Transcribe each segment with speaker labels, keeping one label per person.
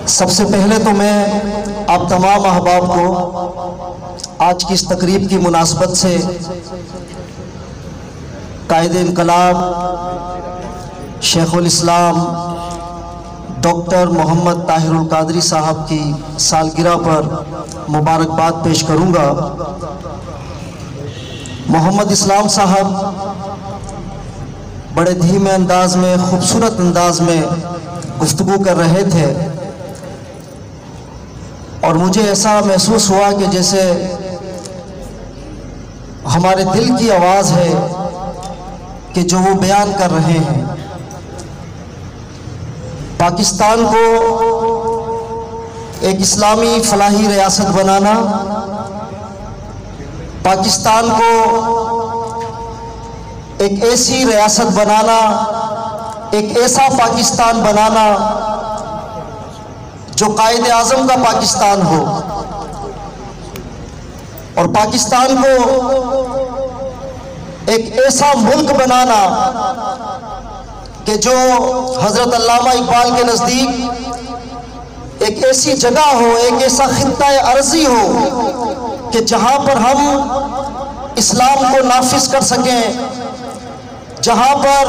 Speaker 1: सबसे पहले तो मैं आप तमाम अहबाब को आज की इस तकरीब की मुनासबत से कायदे इनकलाब शेखुल इस्लाम डॉक्टर मोहम्मद ताहिरुल कादरी साहब की सालगिरह पर मुबारकबाद पेश करूँगा। मोहम्मद इस्लाम साहब बड़े धीमे अंदाज में, खूबसूरत अंदाज में गुफ्तगू कर रहे थे और मुझे ऐसा महसूस हुआ कि जैसे हमारे दिल की आवाज़ है कि जो वो बयान कर रहे हैं। पाकिस्तान को एक इस्लामी फलाही रियासत बनाना, पाकिस्तान को एक ऐसी रियासत बनाना, एक ऐसा पाकिस्तान बनाना जो कायदे आज़म का पाकिस्तान हो, और पाकिस्तान को एक ऐसा मुल्क बनाना कि जो हज़रत अल्लामा इकबाल के नज़दीक एक ऐसी जगह हो, एक ऐसा खित्ता अर्ज़ी हो कि जहाँ पर हम इस्लाम को नाफिज कर सकें, जहाँ पर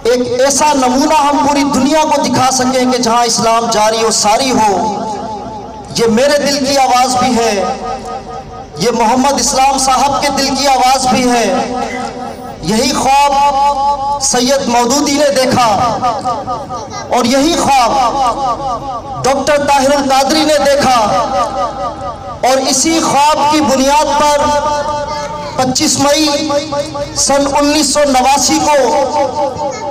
Speaker 1: एक ऐसा नमूना हम पूरी दुनिया को दिखा सकें कि जहाँ इस्लाम जारी और सारी हो। ये मेरे दिल की आवाज़ भी है, ये मोहम्मद इस्लाम साहब के दिल की आवाज़ भी है। यही ख्वाब सैयद मौदूदी ने देखा और यही ख्वाब डॉक्टर ताहिरुल कादरी ने देखा, और इसी ख्वाब की बुनियाद पर 25 मई सन 1989 को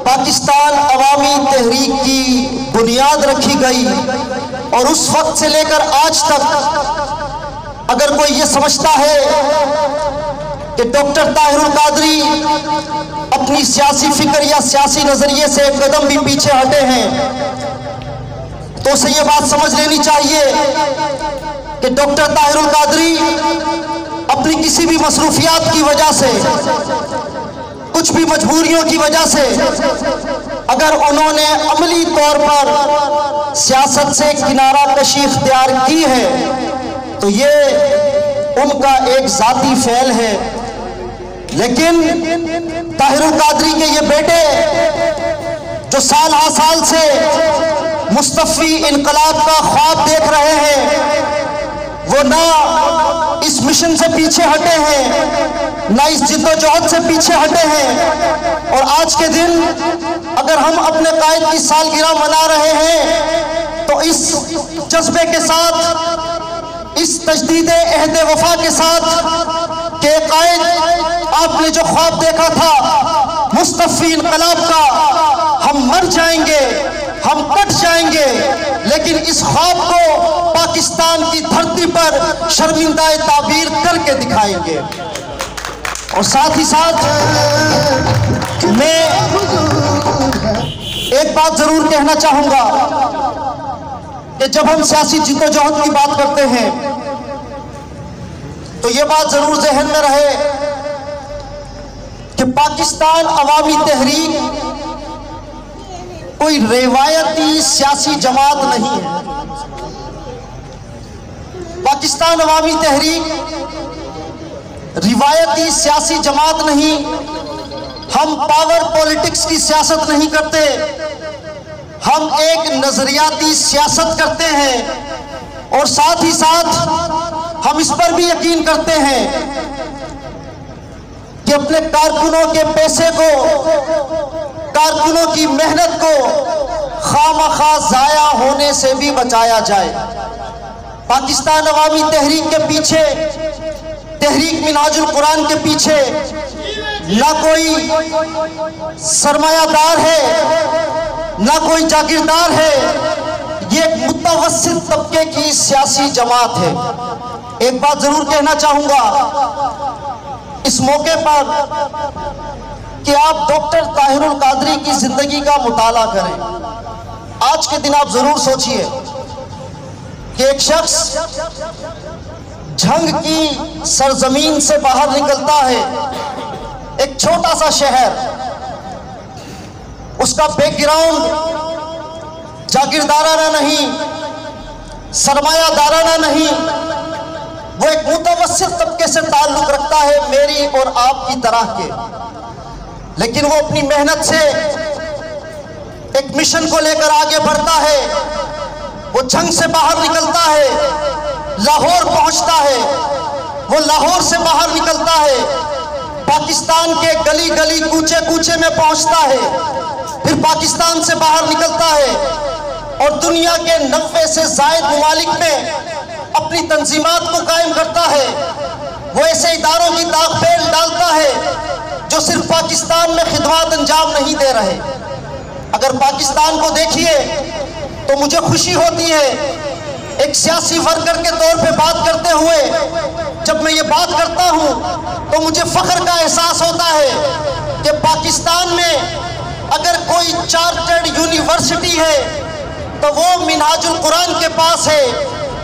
Speaker 1: पाकिस्तान अवामी तहरीक की बुनियाद रखी गई। और उस वक्त से लेकर आज तक अगर कोई ये समझता है कि डॉक्टर ताहिरुल कादरी अपनी सियासी फिक्र या सियासी नजरिए से एक कदम भी पीछे हटे हैं, तो उसे ये बात समझ लेनी चाहिए कि डॉक्टर ताहिरुल कादरी अपनी किसी भी मसरूफियात की वजह से, कुछ भी मजबूरियों की वजह से, अगर उन्होंने अमली तौर पर सियासत से किनारा कशी इख्तियार की है तो ये उनका एक ज़ाती फ़ैल है। लेकिन ताहिरुल कादरी के ये बेटे जो साल हा साल से मुस्तफ़ी इनकलाब का ख्वाब देख रहे हैं, वो ना इस मिशन से पीछे हटे हैं, ना इस जिद्दोजहद से पीछे हटे हैं। और आज के दिन अगर हम अपने कायद की सालगिरह मना रहे हैं तो इस जज्बे के साथ, इस तजदीद अहद वफा के साथ कि कायद आपने जो ख्वाब देखा था मुस्तफ़ी इनकलाब का, हम मर जाएंगे, हम कट जाएंगे, लेकिन इस ख्वाब को पाकिस्तान की धरती पर शर्मिंदा ताबीर करके दिखाएंगे। और साथ ही साथ मैं एक बात जरूर कहना चाहूंगा कि जब हम सियासी जिद्दोजहद की बात करते हैं तो ये बात जरूर जहन में रहे कि पाकिस्तान अवामी तहरीक कोई रिवायती सियासी जमात नहीं है। पाकिस्तान अवामी तहरीक रिवायती सियासी जमात नहीं। हम पावर पॉलिटिक्स की सियासत नहीं करते, हम एक नजरियाती सियासत करते हैं। और साथ ही साथ हम इस पर भी यकीन करते हैं कि अपने कारकुनों के पैसे को, कारकुनों की मेहनत को खामखा जाया होने से भी बचाया जाए। पाकिस्तान अवामी तहरीक के पीछे, तहरीक मिनहाजुल कुरान के पीछे ना कोई सरमायादार है, ना कोई जागीरदार है। ये एक मुतवस्सित तबके की सियासी जमात है। एक बात जरूर कहना चाहूंगा इस मौके पर कि आप डॉक्टर ताहिरुल कादरी की जिंदगी का मुताला करें। आज के दिन आप जरूर सोचिए कि एक शख्स झंग की सरजमीन से बाहर निकलता है, एक छोटा सा शहर, उसका बैकग्राउंड जागीरदाराना नहीं, सरमायादाराना नहीं, वो एक मुतवस्सित तबके से ताल्लुक रखता है मेरी और आपकी तरह के। लेकिन वो अपनी मेहनत से एक मिशन को लेकर आगे बढ़ता है, वो जंग से बाहर निकलता है, लाहौर पहुंचता है, वो लाहौर से बाहर निकलता है, पाकिस्तान के गली गली कूचे कूचे में पहुंचता है, फिर पाकिस्तान से बाहर निकलता है और दुनिया के 90 से ज़ायद ममालिक में अपनी तंजीमात को कायम करता है। वो ऐसे इदारों की दाग पेल डालता है जो सिर्फ पाकिस्तान में खिदमत अंजाम नहीं दे रहे। अगर पाकिस्तान को देखिए तो मुझे खुशी होती है, एक सियासी वर्कर के तौर पे बात करते हुए जब मैं ये बात करता हूँ तो मुझे फख्र का एहसास होता है कि पाकिस्तान में अगर कोई चार्टर्ड यूनिवर्सिटी है तो वो मिनहाजुल कुरान के पास है,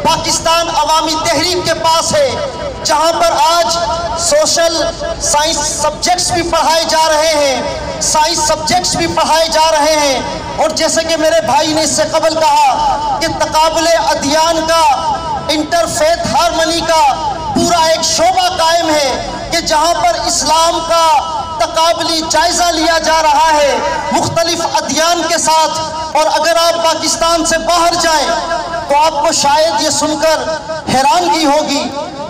Speaker 1: पाकिस्तान अवामी तहरीक के पास है, जहाँ पर आज सोशल साइंस सब्जेक्ट्स भी पढ़ाए जा रहे हैं, साइंस सब्जेक्ट्स भी पढ़ाए जा रहे हैं। और जैसे कि मेरे भाई ने इससे कबल कहा कि तकाबुले अदियान का, इंटरफेथ हारमनी का पूरा एक शोबा कायम है कि जहाँ पर इस्लाम का तकाबली जायजा लिया जा रहा है मुख्तलिफ अदियान के साथ। और अगर आप पाकिस्तान से बाहर जाएं तो आपको शायद ये सुनकर हैरानगी होगी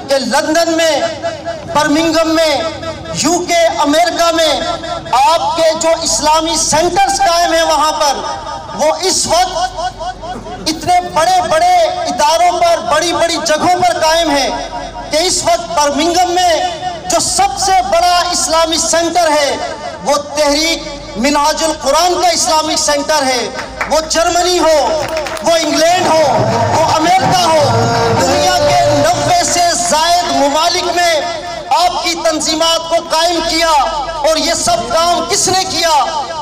Speaker 1: कि लंदन में, बर्मिंघम में, यूके, अमेरिका में आपके जो इस्लामी सेंटर्स कायम हैं वहाँ पर, वो इस वक्त इतने बड़े बड़े इदारों पर, बड़ी बड़ी जगहों पर कायम है कि इस वक्त बर्मिंघम में जो सबसे बड़ा इस्लामी सेंटर है वो तहरीक मिनहाजुल कुरान का इस्लामिक सेंटर है। वो जर्मनी हो, वो इंग्लैंड हो, वो अमेरिका हो, दुनिया के 90 से ज़ायद ममालिक में आपकी तंजीमात को कायम किया। और ये सब काम किसने किया?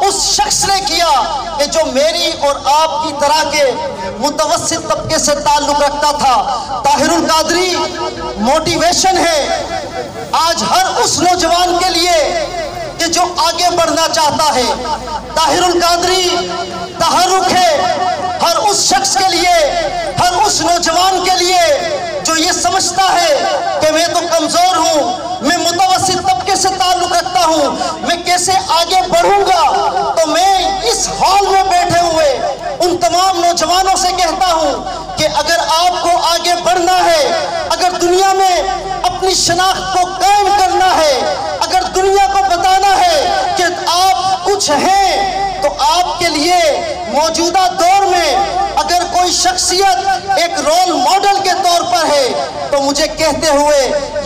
Speaker 1: उस शख्स ने किया कि जो मेरी और आपकी तरह के मुतवस्सित तबके से ताल्लुक रखता था। ताहिरुल कादरी मोटिवेशन है आज हर उस नौजवान के लिए कि जो आगे बढ़ना चाहता है। ताहिरुल कादरी तहर्रुक है हर उस शख्स के लिए, हर उस नौजवान के लिए जो ये समझता है कि मैं तो कमजोर हूँ, मैं मुतवस्सित तबके से ताल्लुक रखता हूँ, मैं कैसे आगे बढ़ूंगा। तो मैं इस हॉल में बैठे हुए उन तमाम नौजवानों से कहता हूँ कि अगर आपको आगे बढ़ना है, अगर दुनिया में अपनी शनाख्त को कायम करना है, अगर दुनिया को बताना है कि आप कुछ हैं, तो आपके लिए मौजूदा दौर में अगर कोई शख्सियत एक रोल मॉडल के तौर पर है तो मुझे कहते हुए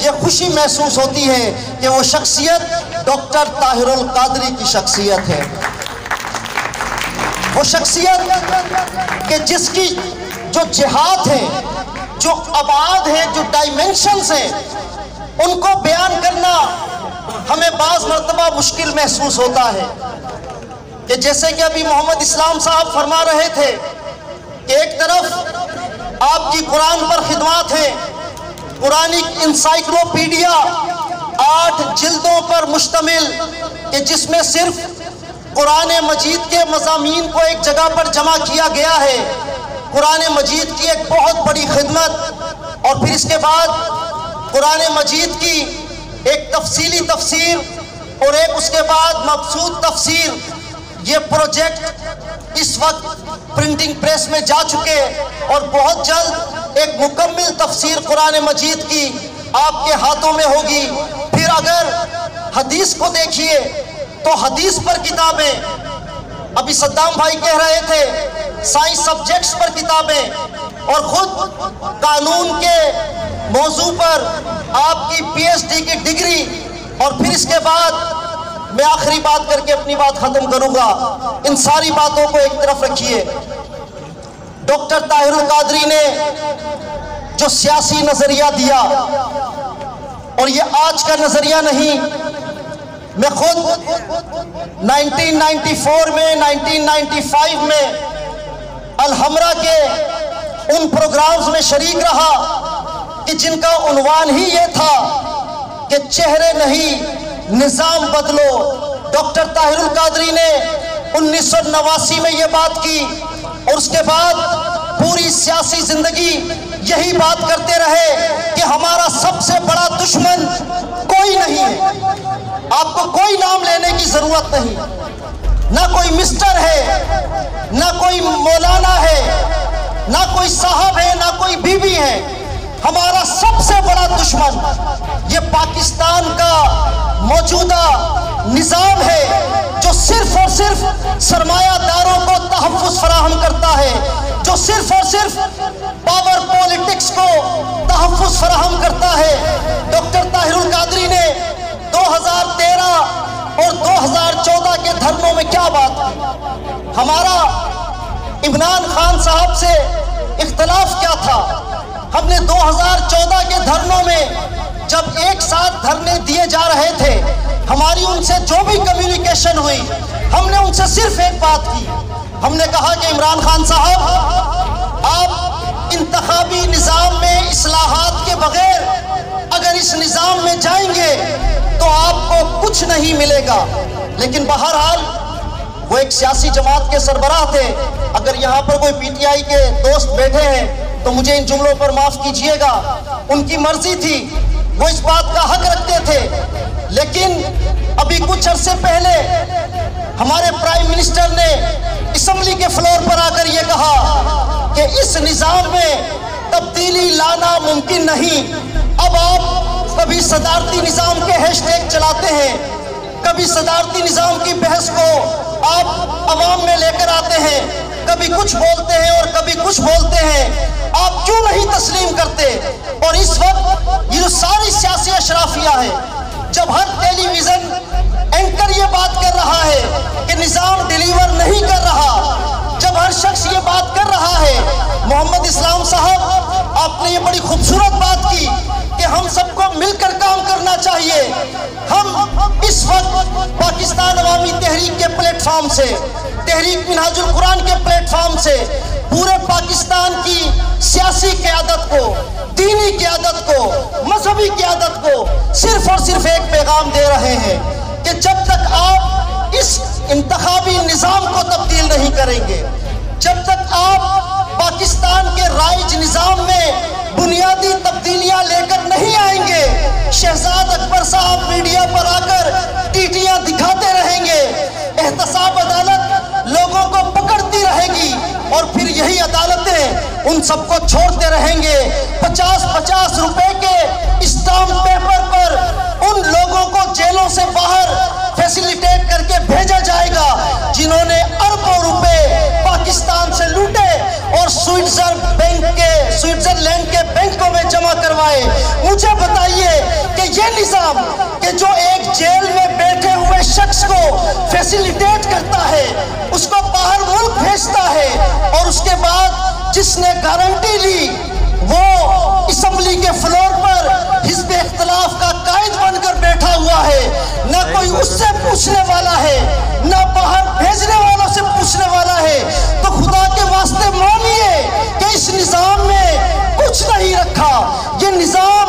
Speaker 1: ये खुशी महसूस होती है कि वो शख्सियत डॉक्टर ताहिरुल कादरी की शख्सियत है। वो शख्सियत कि जिसकी जो जिहाद है, जो अबाद है, जो डायमेंशंस हैं, उनको बयान करना हमें बाज़ मरतबा मुश्किल महसूस होता है। कि जैसे कि अभी मोहम्मद इस्लाम साहब फरमा रहे थे कि एक तरफ आपकी कुरान पर खिदमत है, कुरानिक इंसाइक्लोपीडिया 8 जिल्दों पर मुश्तमिल कि जिसमें सिर्फ कुरान मजीद के मज़ामीन को एक जगह पर जमा किया गया है। कुरान मजीद की एक बहुत बड़ी खिदमत और फिर इसके बाद कुरान मजीद की एक तफसीली तफसीर और एक उसके बाद मबसूत तफसीर, ये प्रोजेक्ट इस वक्त प्रिंटिंग प्रेस में जा चुके और बहुत जल्द एक मुकम्मल तफसीर कुरान मजीद की आपके हाथों में होगी। फिर अगर हदीस को देखिए तो हदीस पर किताबें, अभी सद्दाम भाई कह रहे थे साइंस सब्जेक्ट्स पर किताबें और खुद कानून के मौजू पर आपकी पीएचडी की डिग्री। और फिर इसके बाद मैं आखिरी बात करके अपनी बात खत्म करूंगा। इन सारी बातों को एक तरफ रखिए, डॉक्टर ताहिरुल कादरी ने जो सियासी नजरिया दिया, और ये आज का नजरिया नहीं, मैं खुद 1994 में 1995 में अलहमरा के उन प्रोग्राम्स में शरीक रहा कि जिनका उन्वान ही ये था कि चेहरे नहीं निज़ाम बदलो। डॉक्टर ताहिरुल कादरी ने 1989 में ये बात की और उसके बाद पूरी सियासी जिंदगी यही बात करते रहे कि हमारा सबसे बड़ा दुश्मन कोई नहीं है। आपको कोई नाम लेने की जरूरत नहीं, ना कोई मिस्टर है, ना कोई मौलाना है, ना कोई साहब है, ना कोई बीबी है। हमारा सबसे बड़ा दुश्मन ये पाकिस्तान का मौजूदा निज़ाम है, जो सिर्फ और सिर्फ सरमायादारों को तहफ़्फ़ुज़ फराहम करता है, जो सिर्फ और सिर्फ पावर पॉलिटिक्स को तहफ़्फ़ुज़ फराहम करता है। डॉक्टर ताहिरुल कादरी ने 2013 और 2014 के धरनों में क्या बात की? हमारा इमरान खान साहब से इख्तलाफ क्या था? हमने 2014 के धरनों में जब एक साथ धरने दिए जा रहे थे, हमारी उनसे जो भी कम्युनिकेशन हुई, हमने उनसे सिर्फ एक बात की। हमने कहा कि इमरान खान साहब, आप इंतखाबी निज़ाम में इस्लाहात के बगैर अगर इस निज़ाम में जाएंगे तो आपको कुछ नहीं मिलेगा। लेकिन बहरहाल वो एक सियासी जमात के सरबराह थे। अगर यहाँ पर कोई पीटीआई के दोस्त बैठे हैं तो मुझे इन जुमलों पर माफ कीजिएगा, उनकी मर्जी थी, वो इस बात का हक रखते थे। लेकिन अभी कुछ अरसे पहले हमारे प्राइम मिनिस्टर ने असेंबली के फ्लोर पर आकर ये कहा कि इस निज़ाम में तब्दीली लाना मुमकिन नहीं। अब आप कभी सदारती निज़ाम के हैशटैग चलाते हैं, कभी सदारती निज़ाम की बहस को आप अवाम में लेकर आते हैं, कभी कुछ बोलते हैं और कभी कुछ बोलते हैं। आप क्यों नहीं तस्लीम करते? और इस वक्त ये जो सारी सियासी अशराफिया है, जब हर टेलीविजन एंकर ये बात कर रहा है कि निज़ाम डिलीवर नहीं कर रहा, जब हर शख्स ये बात कर रहा है, मोहम्मद इस्लाम साहब आपने ये बड़ी खूबसूरत बात की कि हम सबको मिलकर काम करना चाहिए। हम इस वक्त पाकिस्तान अवामी तहरीक के प्लेटफॉर्म से, तहरीक मिनहाजुल कुरान के प्लेटफॉर्म से पूरे पाकिस्तान की सियासी क़यादत को, दीनी क़यादत को, मजहबी क़यादत को सिर्फ और सिर्फ एक पैगाम दे रहे हैं कि जब तक आप इस इंतखाबी निज़ाम को तब्दील नहीं करेंगे, जब तक आप पाकिस्तान के राइज निज़ाम में बुनियादी तब्दीलियां लेकर नहीं आएंगे, शहजाद अकबर साहब मीडिया पर आकर टीटियां दिखाते रहेंगे, एहतसाब अदालत लोगों को पकड़ती रहेगी और फिर यही अदालतें उन सबको छोड़ते रहेंगे। 50-50 रुपए के स्टाम्प पेपर पर उन लोगों को जेलों से बाहर फैसिलिटेट करके भेजा जाएगा जिन्होंने अरबों रुपए पाकिस्तान से लूटे और स्विट्जरलैंड के बैंकों में जमा करवाए। मुझे बताइए कि ये निज़ाम कि जो एक जेल में बैठे हुए शख्स को फैसिलिटेट करता है, उसको बाहर मुल्क भेजता है, और उसके बाद जिसने गारंटी ली वो असेंबली के फ्लोर पर हिज़्ब इख्तिलाफ का कायद बनकर बैठा हुआ है, ना कोई उससे पूछने वाला है, ना बाहर भेजने वालों से पूछने वाला है। तो खुदा के वास्ते मानिए कि इस निज़ाम में कुछ नहीं रखा, ये निज़ाम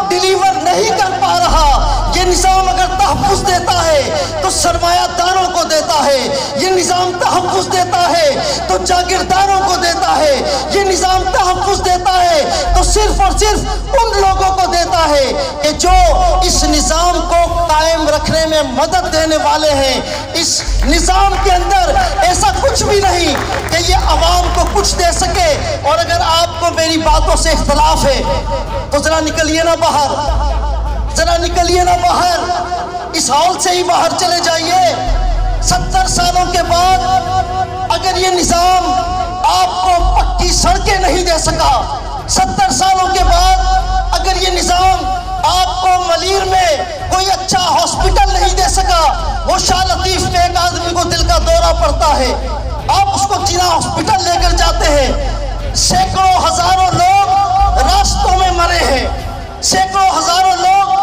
Speaker 1: डिलीवर नहीं कर पा रहा। ये निज़ाम अगर तहफ़्फ़ुज़ देता है तो सरमायादारों को देता है, ये निज़ाम तहफ़्फ़ुज़ देता है तो जागीरदारों को देता है, ये निज़ाम तहफ़्फ़ुज़ देता है तो सिर्फ और सिर्फ उन लोगों को देता है कि जो इस निज़ाम को कायम रखने में मदद देने वाले हैं। इस निज़ाम के अंदर ऐसा कुछ भी नहीं कि ये अवाम को कुछ दे सके। और अगर आपको मेरी बातों से इख्तलाफ है तो जरा निकलिए ना बाहर, जरा निकलिए ना बाहर, इस हॉल से ही बाहर चले जाइए। 70 सालों के बाद अगर ये निज़ाम आपको पक्की सड़कें नहीं दे सका, 70 सालों के बाद अगर ये निज़ाम आपको मलीर में कोई अच्छा हॉस्पिटल नहीं दे सका, वो शाह लतीफ में एक आदमी को दिल का दौरा पड़ता है, आप उसको जिना हॉस्पिटल लेकर जाते हैं, सैकड़ों हजारों लोग रास्तों में मरे हैं, सैकड़ों हजारों लोग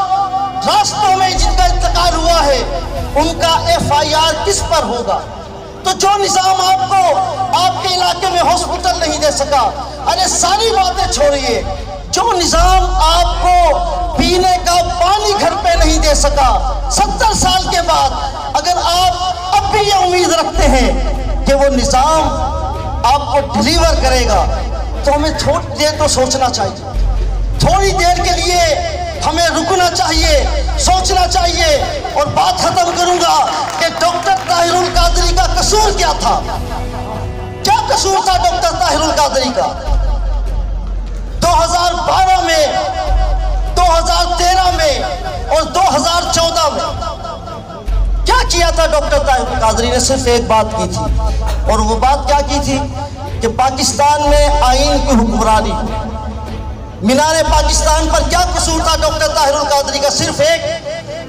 Speaker 1: रास्तों में जिनका इंतकाल हुआ है, उनका FIR किस पर होगा? तो जो निज़ाम आपको आपके इलाके में हॉस्पिटल नहीं दे सका, अरे सारी बातें छोड़िए, जो निज़ाम आपको पीने का पानी घर पे नहीं दे सका, 70 साल के बाद अगर आप अब भी ये उम्मीद रखते हैं कि वो निज़ाम आपको डिलीवर करेगा, तो हमें थोड़ी देर तो सोचना चाहिए। थोड़ी देर के लिए हमें रुकना चाहिए, सोचना चाहिए। और बात खत्म करूंगा कि डॉक्टर ताहिरुल कादरी का कसूर क्या था। क्या कसूर था डॉक्टर ताहिरुल कादरी का? 2012 में, 2013 में और 2014 में क्या किया था डॉक्टर ताहिरुल कादरी ने? सिर्फ एक बात की थी, और वो बात क्या की थी कि पाकिस्तान में आईन की हुक्मरानी, मीनारे पाकिस्तान पर क्या कसूर था डॉक्टर ताहिरुल कादरी का? सिर्फ एक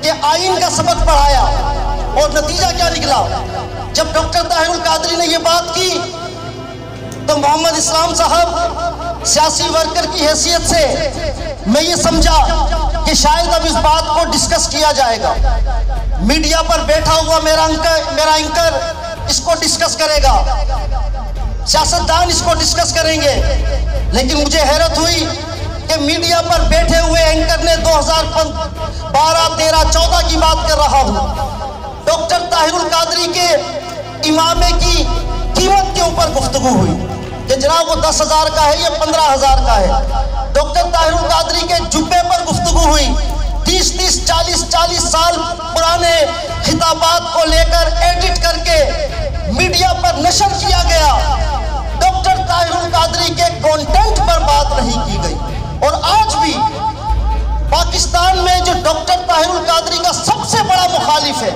Speaker 1: कि आईन का सबक पढ़ाया। और नतीजा क्या निकला? जब डॉक्टर ताहिरुल कादरी ने ये बात की तो मोहम्मद इस्लाम साहब सियासी वर्कर की हैसियत से मैं ये समझा कि शायद अब इस बात को डिस्कस किया जाएगा। मीडिया पर बैठा हुआ मेरा एंकर इसको डिस्कस करेगा, सियासतदान इसको डिस्कस करेंगे। लेकिन मुझे हैरत हुई कि मीडिया पर बैठे हुए एंकर ने 2012, 13, 14 की बात कर रहा हूं, डॉक्टर ताहिरुल कादरी के इमामे की कीमत के ऊपर गुफ्तगू हुई कि जनाब वो 10,000 का है, ये 15,000 का है। डॉक्टर ताहिरुल कादरी के जुब्बे पर गुफ्तगू हुई। 30, 40 साल पुराने खिताबात को लेकर एडिट करके मीडिया पर नशर किया गया। डॉक्टर ताहिरुल कादरी के कंटेंट पर बात नहीं की गई। और आज भी पाकिस्तान में जो डॉक्टर ताहिरुल कादरी का सबसे बड़ा मुखालिफ है,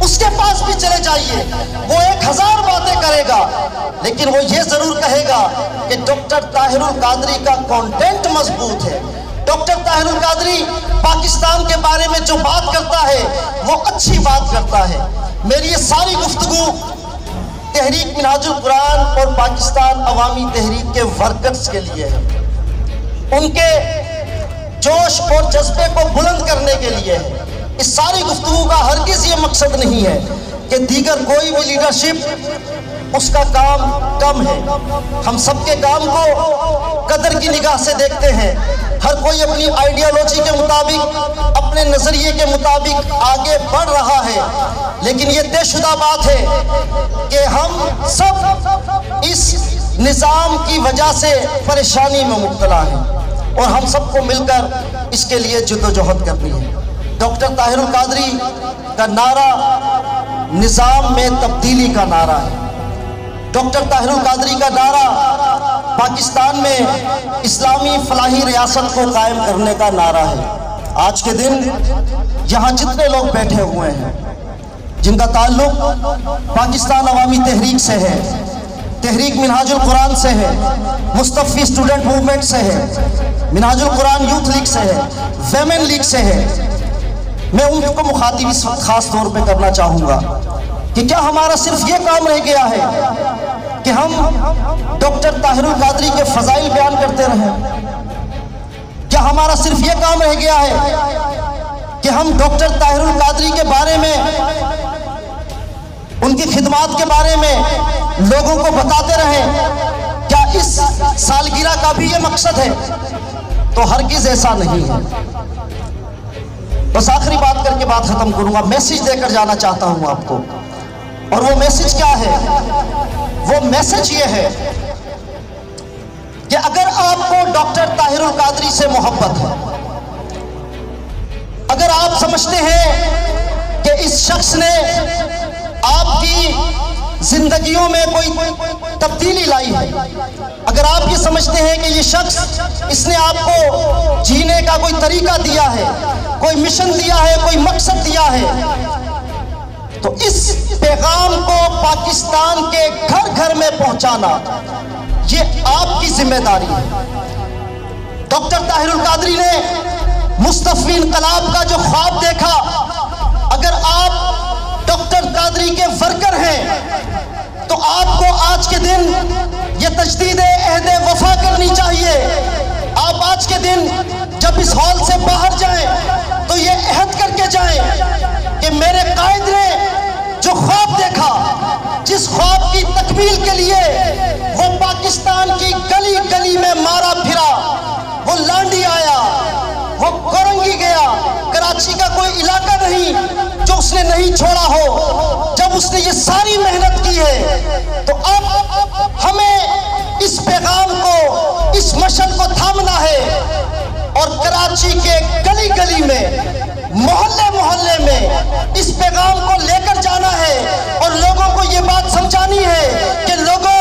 Speaker 1: उसके पास भी चले जाइए, वो 1000 बातें करेगा, लेकिन वो ये जरूर कहेगा कि डॉक्टर ताहिरुल कादरी का कंटेंट मजबूत है। डॉक्टर ताहिरुल कादरी पाकिस्तान के बारे में जो बात करता है वो अच्छी बात करता है। मेरी ये सारी गुफ्तगू तहरीक मिनहाजुल कुरान और पाकिस्तान अवामी तहरीक के वर्कर्स के लिए है, उनके जोश और जज्बे को बुलंद करने के लिए है। इस सारी गुफ्तगू का हरगिज़ ये मकसद नहीं है कि दीगर कोई भी लीडरशिप उसका काम कम है। हम सबके काम को कदर की निगाह से देखते हैं। हर कोई अपनी आइडियोलॉजी के मुताबिक, अपने नजरिए के मुताबिक आगे बढ़ रहा है। लेकिन ये तयशुदा बात है कि हम सब इस निज़ाम की वजह से परेशानी में मुब्तला हैं और हम सबको मिलकर इसके लिए जद्दोजहद करनी है। डॉक्टर ताहिरुल कादरी का नारा निज़ाम में तब्दीली का नारा है। डॉक्टर ताहिरुल कादरी का नारा पाकिस्तान में इस्लामी फलाही रियासत को कायम करने का नारा है। आज के दिन यहाँ जितने लोग बैठे हुए हैं जिनका ताल्लुक पाकिस्तान अवामी तहरीक से है, तहरीक मिनहाजुल कुरान से है, मुस्तफ़ी स्टूडेंट मूवमेंट से है, मिनहाजुल कुरान यूथ लीग से है, वेमेन लीग से है, मैं उनको मुखातिब इस वक्त खास तौर पे करना चाहूँगा कि क्या हमारा सिर्फ ये काम रह गया है कि हम डॉक्टर ताहिरुल कादरी के फजाइल बयान करते रहें? क्या हमारा सिर्फ ये काम रह गया है कि हम डॉक्टर ताहिरुल कादरी के बारे में, उनकी खिदमात के बारे में लोगों को बताते रहें? क्या इस सालगिरह का भी ये मकसद है? तो हरगिज़ ऐसा नहीं है। बस आखिरी बात करके बात खत्म करूंगा। मैसेज देकर जाना चाहता हूं आपको, और वो मैसेज क्या है? वो मैसेज ये है कि अगर आपको डॉक्टर ताहिरुल कादरी से मोहब्बत है, अगर आप समझते हैं कि इस शख्स ने आपकी जिंदगियों में कोई तब्दीली लाई है, अगर आप ये समझते हैं कि ये शख्स, इसने आपको जीने का कोई तरीका दिया है, कोई मिशन दिया है, कोई मकसद दिया है, तो इस पैगाम को पाकिस्तान के घर घर में पहुंचाना ये आपकी जिम्मेदारी है। डॉक्टर ताहिरुल कादरी ने मुस्तफ़ी इनकलाब का जो ख्वाब देखा, अगर आप डॉक्टर कादरी के वर्कर हैं तो आपको आज के दिन ये तजदीद अहद वफा करनी चाहिए। आप आज के दिन जब इस हॉल से बाहर जाएं तो ये अहद करके जाएं कि मेरे कायद ने जो ख्वाब देखा, जिस ख्वाब की तकमील के लिए वो पाकिस्तान की गली गली में मारा फिरा, वो लांडी आया, वो कोरंगी गया, कराची का कोई इलाका नहीं जो उसने नहीं छोड़ा हो, जब उसने ये सारी मेहनत की है, तो अब हमें इस पैगाम को, इस मशल को थामना है और कराची के गली गली में, मोहल्ले मोहल्ले में इस पैगाम को लेकर जाना है और लोगों को ये बात समझानी है कि लोगों,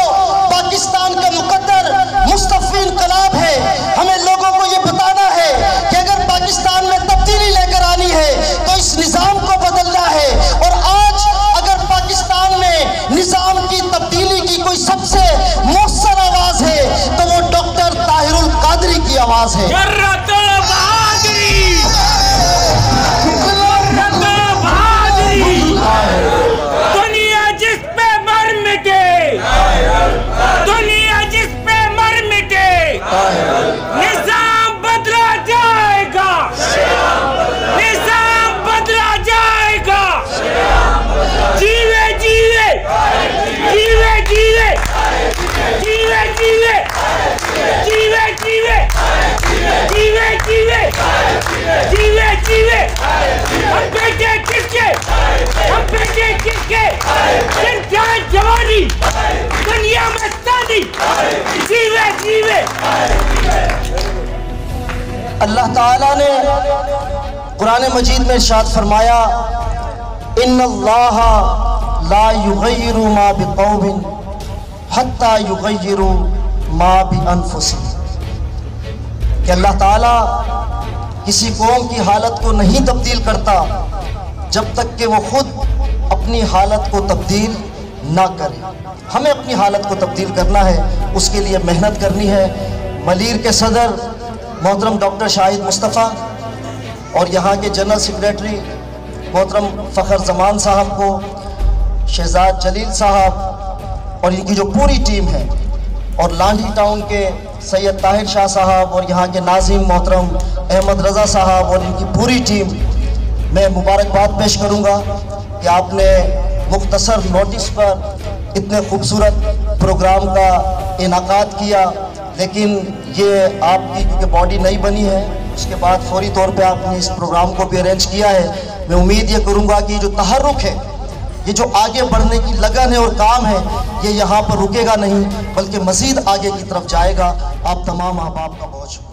Speaker 1: पाकिस्तान का मुकद्दर मुस्तफी इनकलाब है। हमें लोगों को ये बताना है कि अगर पाकिस्तान में तब्दीली लेकर आनी है तो इस निज़ाम को बदलना है। और आज अगर पाकिस्तान में निज़ाम की तब्दीली की कोई सबसे मौसर आवाज़ है तो वो डॉक्टर ताहिरुल कादरी की आवाज़ है।
Speaker 2: दुनिया जिस पे मर मिटे, दुनिया जिस पे मर मिटे, निज़ाम बदला जाएगा, निज़ाम बदला जाएगा। जीवे जीवे जीवे जीवे जीवे जीवे जीवे जीवे जीवे जीवे जीवे जीवे हम बेटे किसके, हम बेटे किसके, जान जवानी दुनिया में तानी, जीवे जीवे।
Speaker 1: अल्लाह ताला ने कुरान मजीद में इरशाद फरमाया, इन्नल्लाह ला युगय्यिरु मा बिक़ौमिन हत्ता युगय्यिरु मा बिअनफुसिहिम, कि अल्लाह ताला किसी कौम की हालत को नहीं तब्दील करता जब तक कि वो खुद अपनी हालत को तब्दील ना करे। हमें अपनी हालत को तब्दील करना है, उसके लिए मेहनत करनी है। मलीर के सदर मोहतरम डॉक्टर शाहिद मुस्तफ़ा और यहाँ के जनरल सेक्रेटरी मोहतरम फ़खर ज़मान साहब को, शहजाद जलील साहब और इनकी जो पूरी टीम है, और लांडी टाउन के सैयद ताहिर शाह साहब और यहाँ के नाज़िम मोहतरम अहमद रज़ा साहब और इनकी पूरी टीम, मैं मुबारकबाद पेश करूँगा कि आपने मुख्तसर नोटिस पर इतने खूबसूरत प्रोग्राम का इनाकाद किया। लेकिन ये आपकी क्योंकि बॉडी नहीं बनी है, उसके बाद फौरी तौर पे आपने इस प्रोग्राम को भी अरेंज किया है। मैं उम्मीद ये करूँगा कि जो तहर्रुक है, ये जो आगे बढ़ने की लगन है और काम है, ये यहाँ पर रुकेगा नहीं बल्कि मज़ीद आगे की तरफ जाएगा। आप तमाम अहबाब का बहुत शुक्रिया।